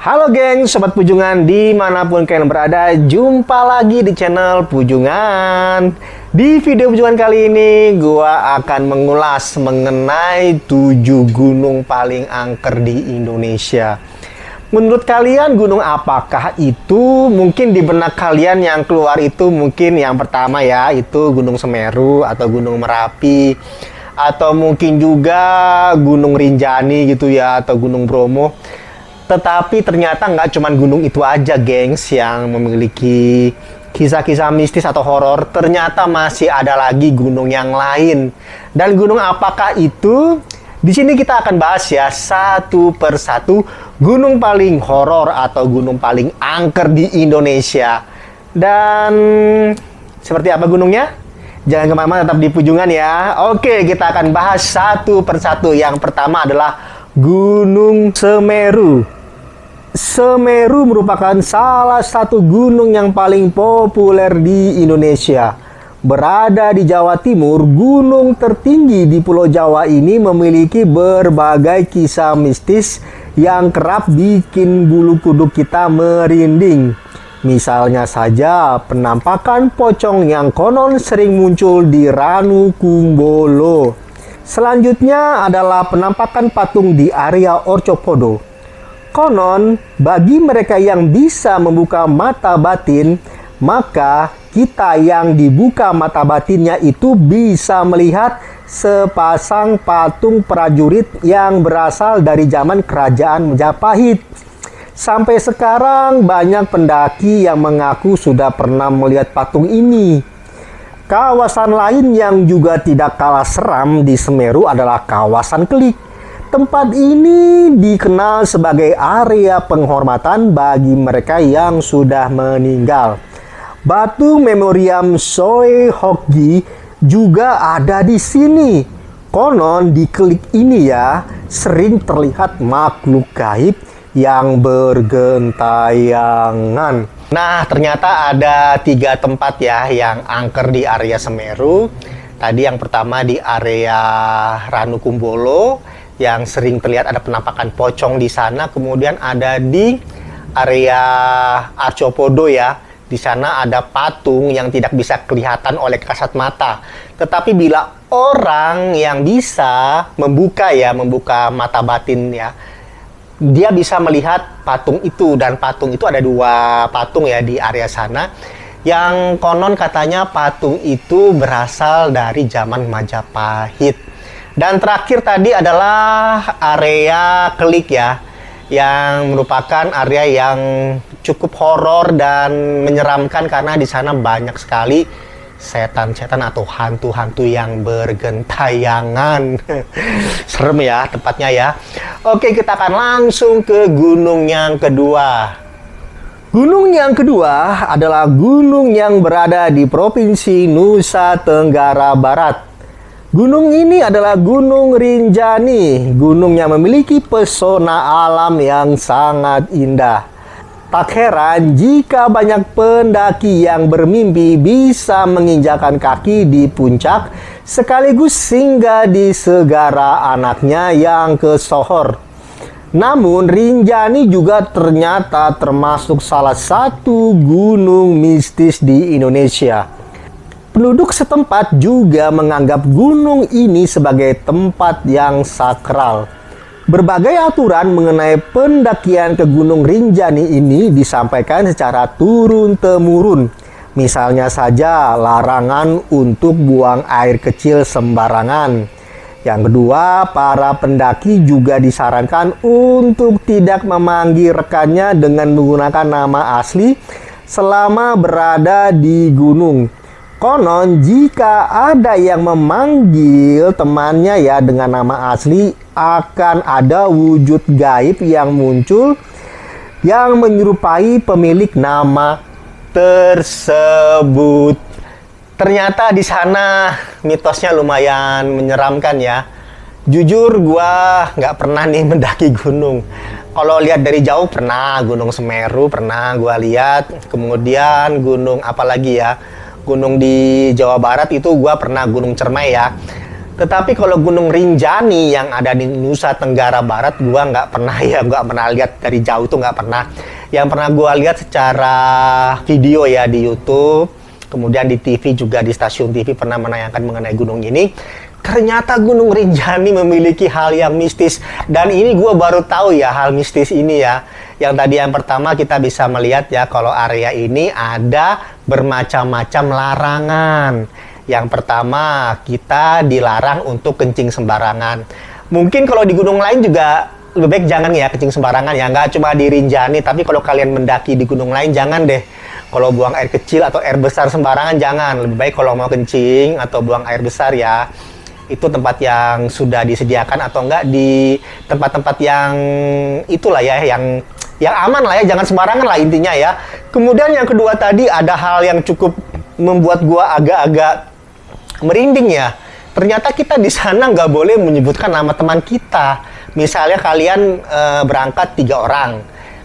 Halo geng, Sobat Pujungan dimanapun kalian berada, jumpa lagi di channel Pujungan. Di video Pujungan kali ini, gua akan mengulas mengenai 7 gunung paling angker di Indonesia. Menurut kalian gunung apakah itu? Mungkin di benak kalian yang keluar itu mungkin yang pertama ya, itu Gunung Semeru atau Gunung Merapi. Atau mungkin juga Gunung Rinjani gitu ya, atau Gunung Bromo. Tetapi ternyata nggak cuma gunung itu aja, gengs, yang memiliki kisah-kisah mistis atau horor. Ternyata masih ada lagi gunung yang lain. Dan gunung apakah itu? Di sini kita akan bahas ya satu persatu gunung paling horor atau gunung paling angker di Indonesia. Dan seperti apa gunungnya? Jangan kemana-mana, tetap di Pujungan ya. Oke, kita akan bahas satu persatu. Yang pertama adalah Gunung Semeru. Semeru merupakan salah satu gunung yang paling populer di Indonesia. Berada di Jawa Timur, gunung tertinggi di Pulau Jawa ini memiliki berbagai kisah mistis yang kerap bikin bulu kuduk kita merinding. Misalnya saja penampakan pocong yang konon sering muncul di Ranukumbolo. Selanjutnya adalah penampakan patung di area Orcopodo. Konon, bagi mereka yang bisa membuka mata batin, maka kita yang dibuka mata batinnya itu bisa melihat sepasang patung prajurit yang berasal dari zaman Kerajaan Majapahit. Sampai sekarang banyak pendaki yang mengaku sudah pernah melihat patung ini. Kawasan lain yang juga tidak kalah seram di Semeru adalah kawasan Klik. Tempat ini dikenal sebagai area penghormatan bagi mereka yang sudah meninggal. Batu memoriam Soe Hokgi juga ada di sini. Konon di Klik ini ya, sering terlihat makhluk gaib yang bergentayangan. Nah, ternyata ada 3 tempat ya yang angker di area Semeru. Tadi yang pertama di area Ranukumbolo, yang sering terlihat ada penampakan pocong di sana. Kemudian ada di area Arcopodo ya. Di sana ada patung yang tidak bisa kelihatan oleh kasat mata. Tetapi bila orang yang bisa membuka mata batin ya, dia bisa melihat patung itu. Dan patung itu ada 2 patung ya di area sana. Yang konon katanya patung itu berasal dari zaman Majapahit. Dan terakhir tadi adalah area Klik ya, yang merupakan area yang cukup horor dan menyeramkan karena di sana banyak sekali setan-setan atau hantu-hantu yang bergentayangan. Serem ya tempatnya ya. Oke, kita akan langsung ke gunung yang kedua. Gunung yang kedua adalah gunung yang berada di Provinsi Nusa Tenggara Barat. Gunung ini adalah Gunung Rinjani, gunung yang memiliki pesona alam yang sangat indah. Tak heran jika banyak pendaki yang bermimpi bisa menginjakan kaki di puncak sekaligus singgah di segara anaknya yang kesohor. Namun Rinjani juga ternyata termasuk salah satu gunung mistis di Indonesia. Penduduk setempat juga menganggap gunung ini sebagai tempat yang sakral. Berbagai aturan mengenai pendakian ke Gunung Rinjani ini disampaikan secara turun-temurun. Misalnya saja larangan untuk buang air kecil sembarangan. Yang kedua, para pendaki juga disarankan untuk tidak memanggil rekannya dengan menggunakan nama asli selama berada di gunung. Konon jika ada yang memanggil temannya ya dengan nama asli, akan ada wujud gaib yang muncul yang menyerupai pemilik nama tersebut. Ternyata di sana mitosnya lumayan menyeramkan ya. Jujur gua nggak pernah nih mendaki gunung. Kalau lihat dari jauh pernah, Gunung Semeru pernah gua lihat. Kemudian gunung apa lagi ya? Gunung di Jawa Barat itu gua pernah Gunung Cermai ya. Tetapi kalau Gunung Rinjani yang ada di Nusa Tenggara Barat, gua nggak pernah ya, nggak pernah lihat dari jauh tuh nggak pernah. Yang pernah gua lihat secara video ya di YouTube, kemudian di TV juga di stasiun TV pernah menayangkan mengenai gunung ini. Ternyata Gunung Rinjani memiliki hal yang mistis, dan ini gua baru tahu ya hal mistis ini ya. Yang tadi yang pertama kita bisa melihat ya kalau area ini ada bermacam-macam larangan. Yang pertama, kita dilarang untuk kencing sembarangan. Mungkin kalau di gunung lain juga lebih baik jangan ya kencing sembarangan ya. Nggak cuma di Rinjani, tapi kalau kalian mendaki di gunung lain jangan deh. Kalau buang air kecil atau air besar sembarangan jangan. Lebih baik kalau mau kencing atau buang air besar ya, itu tempat yang sudah disediakan atau enggak di tempat-tempat yang itulah ya, yang aman lah ya, jangan sembarangan lah intinya ya. Kemudian yang kedua tadi ada hal yang cukup membuat gua agak-agak merinding ya. Ternyata kita di sana nggak boleh menyebutkan nama teman kita. Misalnya kalian berangkat 3 orang.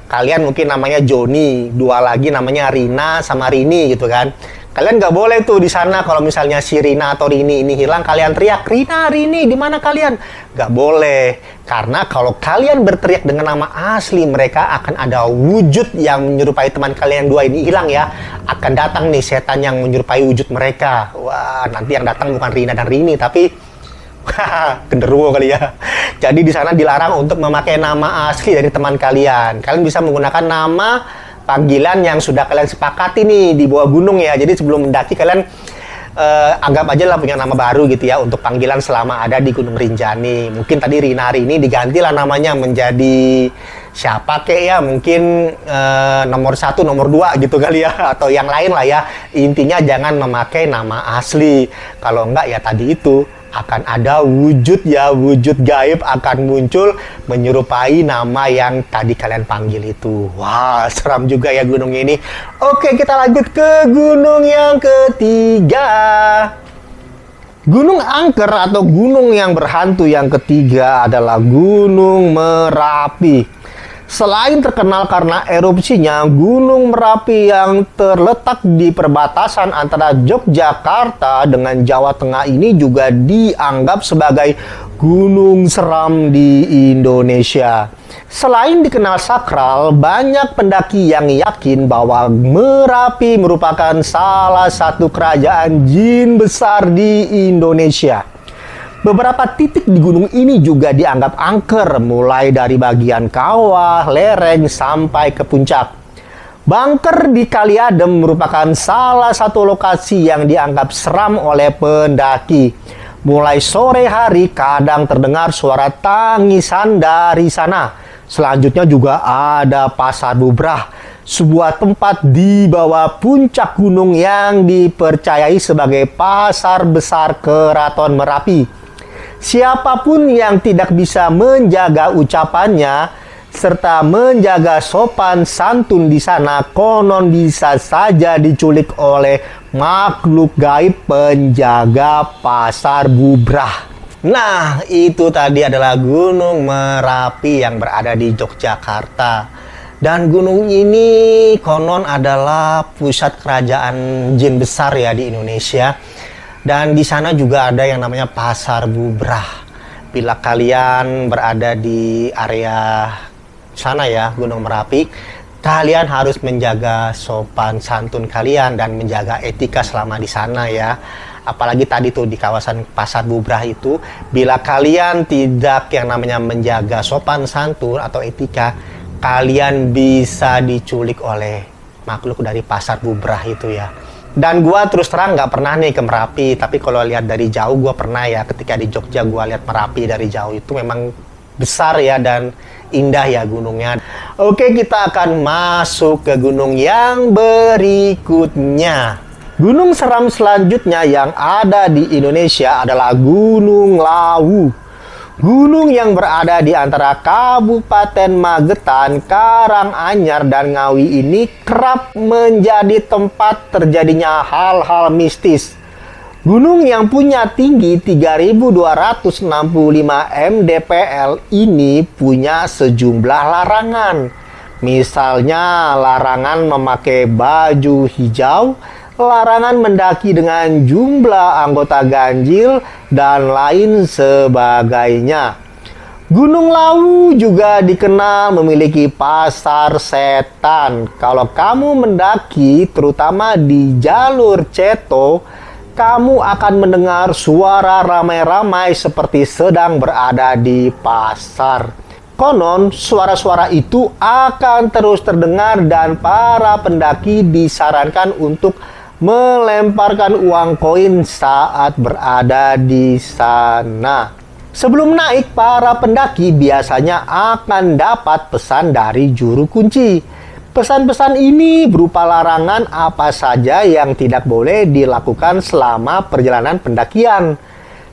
Kalian mungkin namanya Joni, 2 lagi namanya Rina sama Rini gitu kan. Kalian nggak boleh tuh di sana kalau misalnya si Rina atau Rini ini hilang, kalian teriak, Rina, Rini, di mana kalian? Nggak boleh. Karena kalau kalian berteriak dengan nama asli mereka, akan ada wujud yang menyerupai teman kalian yang 2 ini hilang ya. Akan datang nih setan yang menyerupai wujud mereka. Wah, nanti yang datang bukan Rina dan Rini, tapi genderuwo kali ya. Jadi di sana dilarang untuk memakai nama asli dari teman kalian. Kalian bisa menggunakan nama panggilan yang sudah kalian sepakati nih di bawah gunung ya. Jadi sebelum mendaki kalian anggap aja lah punya nama baru gitu ya untuk panggilan selama ada di Gunung Rinjani. Mungkin tadi Rina ini digantilah namanya menjadi siapa kek ya, mungkin nomor 1, nomor 2 gitu kali ya, atau yang lain lah ya. Intinya jangan memakai nama asli. Kalau enggak ya tadi itu akan ada wujud ya, wujud gaib akan muncul menyerupai nama yang tadi kalian panggil itu. Wah, seram juga ya gunung ini. Oke, kita lanjut ke gunung yang ketiga. Gunung angker atau gunung yang berhantu yang ketiga adalah Gunung Merapi. Selain terkenal karena erupsinya, Gunung Merapi yang terletak di perbatasan antara Yogyakarta dengan Jawa Tengah ini juga dianggap sebagai gunung seram di Indonesia. Selain dikenal sakral, banyak pendaki yang yakin bahwa Merapi merupakan salah satu kerajaan jin besar di Indonesia. Beberapa titik di gunung ini juga dianggap angker, mulai dari bagian kawah, lereng, sampai ke puncak. Bunker di Kaliadem merupakan salah satu lokasi yang dianggap seram oleh pendaki. Mulai sore hari kadang terdengar suara tangisan dari sana. Selanjutnya juga ada Pasar Bubrah, sebuah tempat di bawah puncak gunung yang dipercayai sebagai pasar besar Keraton Merapi. Siapapun yang tidak bisa menjaga ucapannya serta menjaga sopan santun di sana konon bisa saja diculik oleh makhluk gaib penjaga Pasar Bubrah. Nah, itu tadi adalah Gunung Merapi yang berada di Yogyakarta. Dan gunung ini konon adalah pusat kerajaan jin besar ya di Indonesia. Dan di sana juga ada yang namanya Pasar Bubrah. Bila kalian berada di area sana ya, Gunung Merapi, kalian harus menjaga sopan santun kalian dan menjaga etika selama di sana ya. Apalagi tadi tuh di kawasan Pasar Bubrah itu, bila kalian tidak yang namanya menjaga sopan santun atau etika, kalian bisa diculik oleh makhluk dari Pasar Bubrah itu ya. Dan gua terus terang nggak pernah nih ke Merapi, tapi kalau lihat dari jauh gua pernah ya. Ketika di Jogja gua lihat Merapi dari jauh itu memang besar ya dan indah ya gunungnya. Oke, kita akan masuk ke gunung yang berikutnya. Gunung seram selanjutnya yang ada di Indonesia adalah Gunung Lawu. Gunung yang berada di antara Kabupaten Magetan, Karanganyar, dan Ngawi ini kerap menjadi tempat terjadinya hal-hal mistis. Gunung yang punya tinggi 3.265 mdpl ini punya sejumlah larangan. Misalnya larangan memakai baju hijau, larangan mendaki dengan jumlah anggota ganjil, dan lain sebagainya. Gunung Lawu juga dikenal memiliki pasar setan. Kalau kamu mendaki, terutama di jalur Ceto, kamu akan mendengar suara ramai-ramai seperti sedang berada di pasar. Konon, suara-suara itu akan terus terdengar dan para pendaki disarankan untuk melemparkan uang koin saat berada di sana. Sebelum naik, para pendaki biasanya akan dapat pesan dari juru kunci. Pesan-pesan ini berupa larangan apa saja yang tidak boleh dilakukan selama perjalanan pendakian.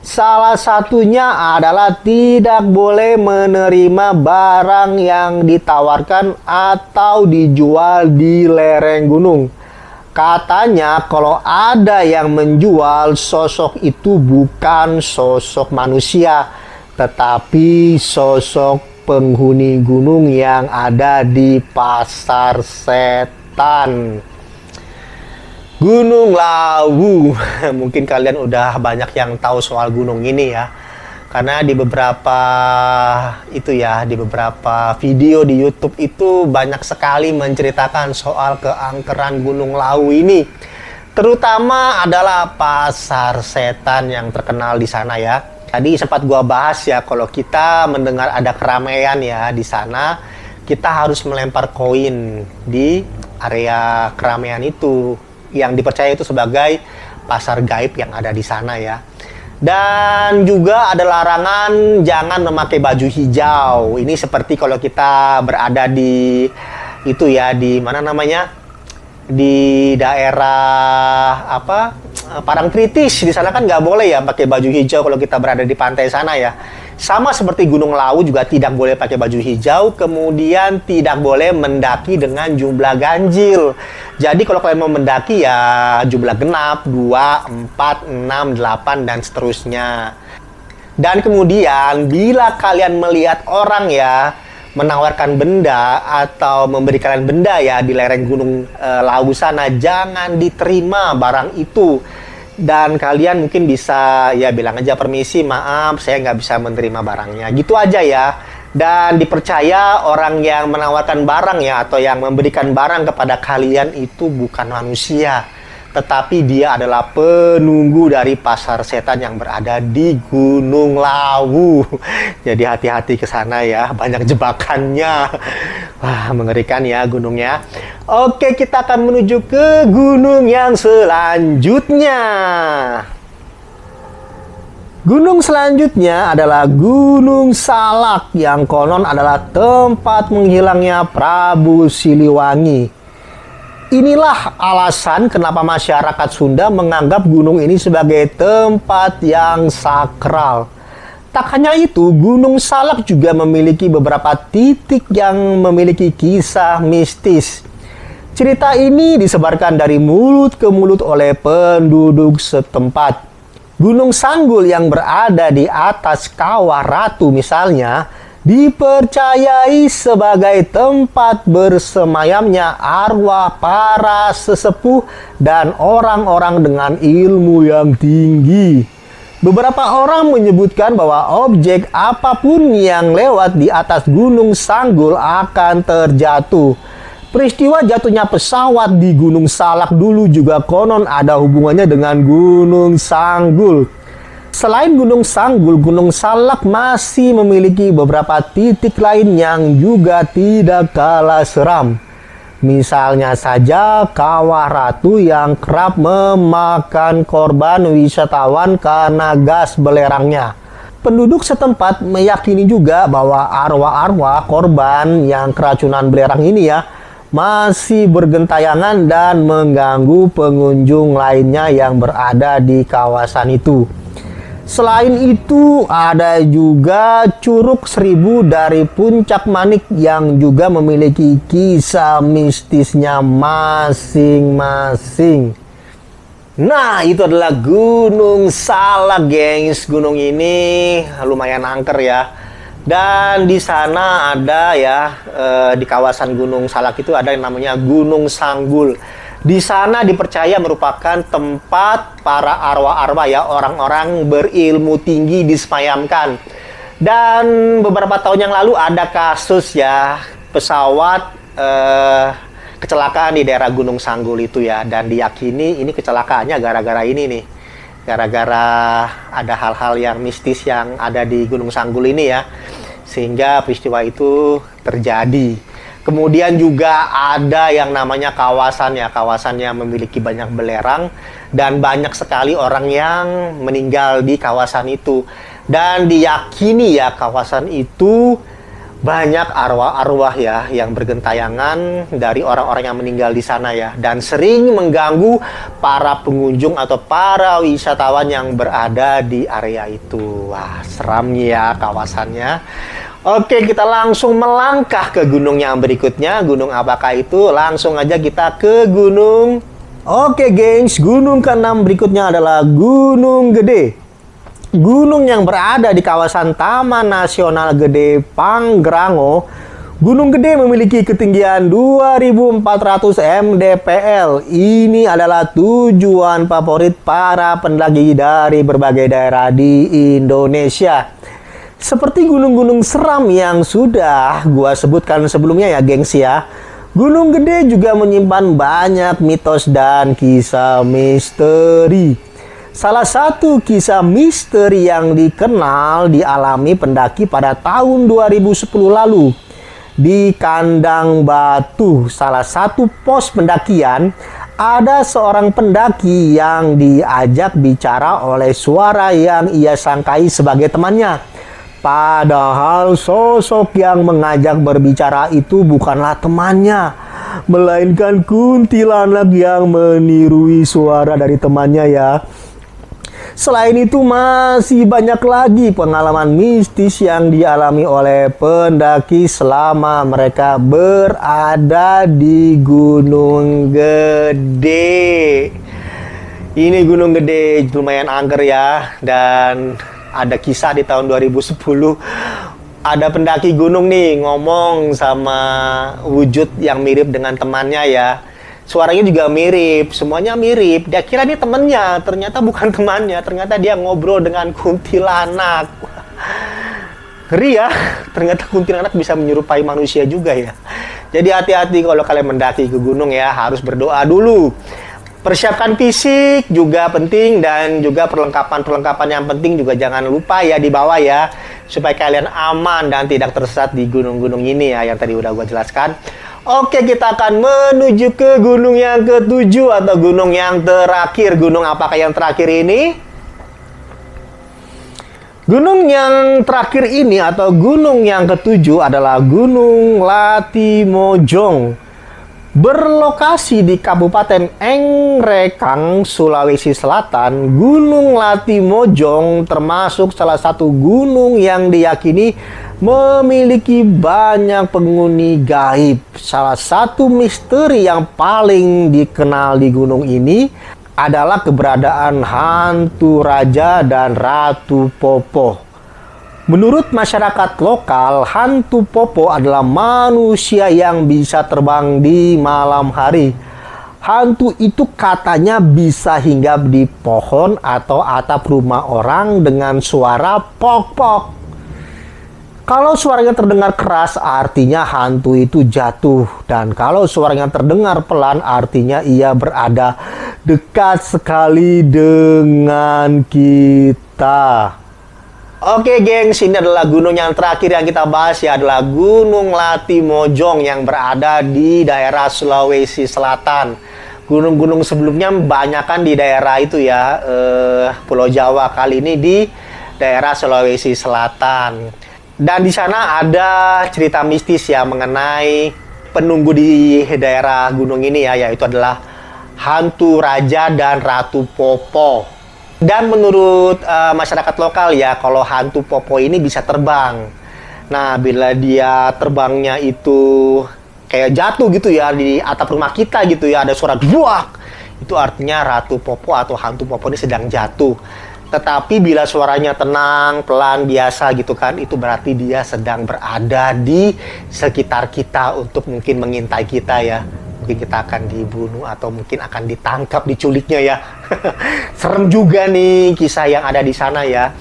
Salah satunya adalah tidak boleh menerima barang yang ditawarkan atau dijual di lereng gunung. Katanya kalau ada yang menjual, sosok itu bukan sosok manusia, tetapi sosok penghuni gunung yang ada di pasar setan. Gunung Lawu. Mungkin kalian udah banyak yang tahu soal gunung ini ya. Karena di beberapa video di YouTube itu banyak sekali menceritakan soal keangkeran Gunung Lawu ini. Terutama adalah pasar setan yang terkenal di sana ya. Tadi sempat gua bahas ya, kalau kita mendengar ada keramaian ya di sana, kita harus melempar koin di area keramaian itu yang dipercaya itu sebagai pasar gaib yang ada di sana ya. Dan juga ada larangan jangan memakai baju hijau. Ini seperti kalau kita berada di itu ya, di mana namanya? Di daerah Parangtritis. Di sana kan nggak boleh ya pakai baju hijau kalau kita berada di pantai sana ya. Sama seperti Gunung Lawu juga tidak boleh pakai baju hijau, kemudian tidak boleh mendaki dengan jumlah ganjil. Jadi kalau kalian mau mendaki ya jumlah genap, 2, 4, 6, 8, dan seterusnya. Dan kemudian bila kalian melihat orang ya menawarkan benda atau memberi kalian benda ya di lereng Gunung Lawu sana, jangan diterima barang itu. Dan kalian mungkin bisa ya bilang aja, permisi, maaf, saya nggak bisa menerima barangnya. Gitu aja ya. Dan dipercaya orang yang menawarkan barang ya atau yang memberikan barang kepada kalian itu bukan manusia, tetapi dia adalah penunggu dari pasar setan yang berada di Gunung Lawu. Jadi hati-hati ke sana ya, banyak jebakannya. Wah, mengerikan ya gunungnya. Oke, kita akan menuju ke gunung yang selanjutnya. Gunung selanjutnya adalah Gunung Salak yang konon adalah tempat menghilangnya Prabu Siliwangi. Inilah alasan kenapa masyarakat Sunda menganggap gunung ini sebagai tempat yang sakral. Tak hanya itu, Gunung Salak juga memiliki beberapa titik yang memiliki kisah mistis. Cerita ini disebarkan dari mulut ke mulut oleh penduduk setempat. Gunung Sanggul yang berada di atas Kawah Ratu misalnya, dipercayai sebagai tempat bersemayamnya arwah para sesepuh dan orang-orang dengan ilmu yang tinggi. Beberapa orang menyebutkan bahwa objek apapun yang lewat di atas Gunung Sanggul akan terjatuh. Peristiwa jatuhnya pesawat di Gunung Salak dulu juga konon ada hubungannya dengan Gunung Sanggul. Selain Gunung Sanggul, Gunung Salak masih memiliki beberapa titik lain yang juga tidak kalah seram. Misalnya saja Kawah Ratu yang kerap memakan korban wisatawan karena gas belerangnya. Penduduk setempat meyakini juga bahwa arwah-arwah korban yang keracunan belerang ini ya masih bergentayangan dan mengganggu pengunjung lainnya yang berada di kawasan itu. Selain itu, ada juga Curug Seribu dari Puncak Manik yang juga memiliki kisah mistisnya masing-masing. Nah, itu adalah Gunung Salak, gengs. Gunung ini lumayan angker ya. Dan di sana ada ya, di kawasan Gunung Salak itu ada yang namanya Gunung Sanggul. Di sana dipercaya merupakan tempat para arwah-arwah ya, orang-orang berilmu tinggi disemayamkan. Dan beberapa tahun yang lalu ada kasus ya, pesawat kecelakaan di daerah Gunung Sanggul itu ya. Dan diyakini ini kecelakaannya gara-gara ini nih. Gara-gara ada hal-hal yang mistis yang ada di Gunung Sanggul ini ya, sehingga peristiwa itu terjadi. Kemudian juga ada yang namanya kawasan ya, kawasannya memiliki banyak belerang dan banyak sekali orang yang meninggal di kawasan itu. Dan diyakini ya, kawasan itu banyak arwah-arwah ya yang bergentayangan dari orang-orang yang meninggal di sana ya, dan sering mengganggu para pengunjung atau para wisatawan yang berada di area itu. Wah, seram ya kawasannya. Oke, kita langsung melangkah ke gunung yang berikutnya. Gunung apakah itu? Langsung aja kita ke gunung. Oke gengs, gunung ke-6 berikutnya adalah Gunung Gede. Gunung yang berada di kawasan Taman Nasional Gede Pangrango. Gunung Gede memiliki ketinggian 2400 mdpl. Ini adalah tujuan favorit para pendaki dari berbagai daerah di Indonesia. Seperti gunung-gunung seram yang sudah gua sebutkan sebelumnya ya gengs ya, Gunung Gede juga menyimpan banyak mitos dan kisah misteri. Salah satu kisah misteri yang dikenal dialami pendaki pada tahun 2010 lalu. Di Kandang Batu, salah satu pos pendakian, ada seorang pendaki yang diajak bicara oleh suara yang ia sangkai sebagai temannya. Padahal sosok yang mengajak berbicara itu bukanlah temannya, melainkan kuntilanak yang menirui suara dari temannya ya. Selain itu masih banyak lagi pengalaman mistis yang dialami oleh pendaki selama mereka berada di Gunung Gede. Ini Gunung Gede lumayan angker ya, dan ada kisah di tahun 2010 ada pendaki gunung nih ngomong sama wujud yang mirip dengan temannya ya. Suaranya juga mirip, semuanya mirip. Dia kira ini temennya, ternyata bukan temannya. Ternyata dia ngobrol dengan kuntilanak. Ngeri ya, ternyata kuntilanak bisa menyerupai manusia juga ya. Jadi hati-hati kalau kalian mendaki ke gunung ya, harus berdoa dulu. Persiapkan fisik juga penting, dan juga perlengkapan-perlengkapan yang penting juga jangan lupa ya dibawa ya, supaya kalian aman dan tidak tersesat di gunung-gunung ini ya, yang tadi udah gue jelaskan. Oke, kita akan menuju ke gunung yang ke-7 atau gunung yang terakhir. Gunung apakah yang terakhir ini? Gunung yang terakhir ini atau gunung yang ke-7 adalah Gunung Latimojong. Berlokasi di Kabupaten Engrekang, Sulawesi Selatan, Gunung Latimojong termasuk salah satu gunung yang diyakini memiliki banyak penghuni gaib. Salah satu misteri yang paling dikenal di gunung ini adalah keberadaan hantu raja dan ratu Popo. Menurut masyarakat lokal, hantu Popo adalah manusia yang bisa terbang di malam hari. Hantu itu katanya bisa hinggap di pohon atau atap rumah orang dengan suara pok-pok. Kalau suaranya terdengar keras, artinya hantu itu jatuh. Dan kalau suaranya terdengar pelan, artinya ia berada dekat sekali dengan kita. Oke gengs, ini adalah gunung yang terakhir yang kita bahas ya, adalah Gunung Latimojong yang berada di daerah Sulawesi Selatan. Gunung-gunung sebelumnya banyakkan di daerah itu ya, Pulau Jawa, kali ini di daerah Sulawesi Selatan. Dan di sana ada cerita mistis ya mengenai penunggu di daerah gunung ini ya, yaitu adalah hantu raja dan ratu Popo. Dan menurut masyarakat lokal ya, kalau hantu Popo ini bisa terbang. Nah, bila dia terbangnya itu kayak jatuh gitu ya di atap rumah kita gitu ya, ada suara duak, itu artinya ratu Popo atau hantu Popo ini sedang jatuh. Tetapi bila suaranya tenang, pelan, biasa gitu kan, itu berarti dia sedang berada di sekitar kita untuk mungkin mengintai kita ya. Mungkin kita akan dibunuh atau mungkin akan ditangkap, diculiknya ya. Serem juga nih kisah yang ada di sana ya.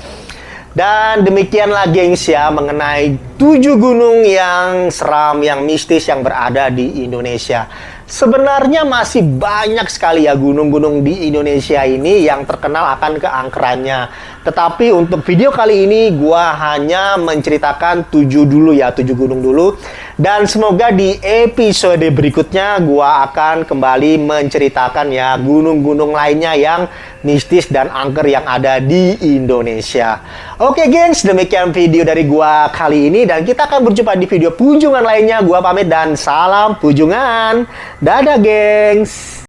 Dan demikianlah gengs ya mengenai 7 gunung yang seram, yang mistis yang berada di Indonesia. Sebenarnya masih banyak sekali ya gunung-gunung di Indonesia ini yang terkenal akan keangkerannya. Tetapi untuk video kali ini gua hanya menceritakan 7 dulu ya, 7 gunung dulu. Dan semoga di episode berikutnya gua akan kembali menceritakan ya gunung-gunung lainnya yang mistis dan angker yang ada di Indonesia. Oke gengs, demikian video dari gua kali ini dan kita akan berjumpa di video punjungan lainnya. Gua pamit dan salam punjungan. Dadah gengs.